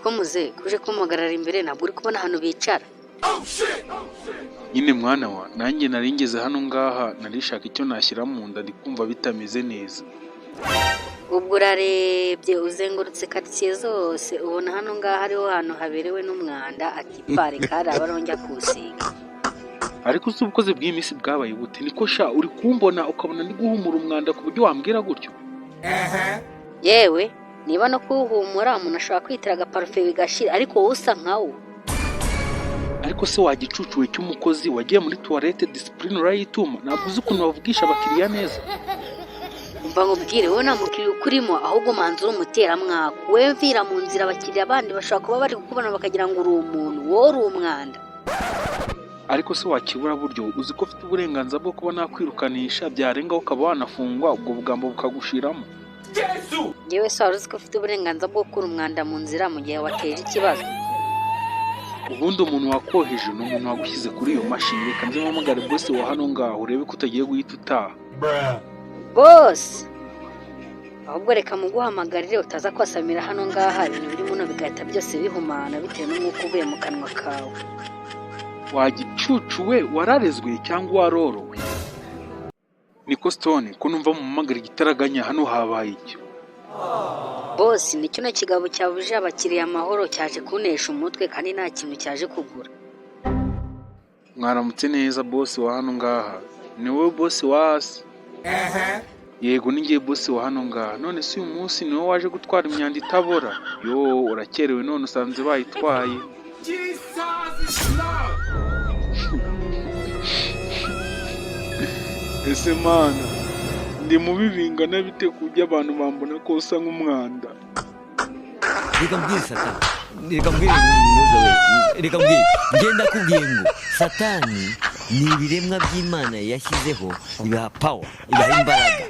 niko muze kuje kumuhagarara imbere ntabwo uri kubona ahantu bicara. Nyine mwana wa nanjye naringeze hano ngaha narishaka icyo nashyira mu nda ndikumva bitameze neza. Ubwo urarebye uzengurutse quartier zose ubona hano ngaha hariho ahantu haberewe n'umwanda ati pare kari abarongya kusiga. Ariko si ubukoze bw'iminsi bwabaye bute niko sha uri kumbona ukabona ndi guhumura umwanda ku buryo wambwira gutyo? Yewe niba no kuhumura umuntu ashobora kwitira agaparufe bigashira ariko wowe usa nkawo. Ariko se wagicucuwe cy'umukozi wagiye muri toilette discipline urayituma ntabwo uzi ukuntu bavugisha abakiriya neza. Umva nkubwire wowe nta mukiriya ukurimo ahubwo manzura umuteramwaka. Wewe mvira mu nzira abakiriya abandi bashobora kuba bari gukubona bakagira ngo uri umuntu wowe uri umwanda. Ariko se wakibura buryo uzi ko ufite uburenganzira bwo kuba nakwirukanisha byarengaho ukaba wanafungwa ubwo bugambo bukagushiramo. Yewe se wari uzi ko ufite uburenganzira bwo gukura umwanda mu nzira mu gihe wateje ikibazo? Ubundi umuntu wakoheje ni umuntu wagushyize kuri iyo mashini. Reka nze mpamagare boss wa hano ngaho urebe ko utagiye guhita utaha. Boss ahubwo reka muguhamagarire utaza kwasamira hano ngaha ibintu biri muno bigahita byose bihumana bitewe n'umwuka uvuye mu kanwa kawe. Wagicucuwe wararezwe cyangwa warorowe? Niko Stone ko numva mu mpamagara igitaraganya hano habaye icyo. Boss ni kino kigabo cyabuje abakiriya amahoro cyaje kunesha umutwe kandi nta kintu cyaje kugura. Mwaramutse neza boss wa hano ngaha. Ni wowe boss wa hasi? Yego ni ngiye boss wa hano ngaha. None si uyu munsi ni wowe waje gutwara imyanda itabora? Yo urakerewe none usanze bayitwaye. Ese mana ndi mubi bingana bite kujya abantu bambona ko usa nk'umwanda? Reka mbwire Satani, reka mbwire nuza we, reka mbwire ngenda kubwiye ngo Satani ni ibiremwa by'Imana yashyizeho ibaha power, ibaha imbaraga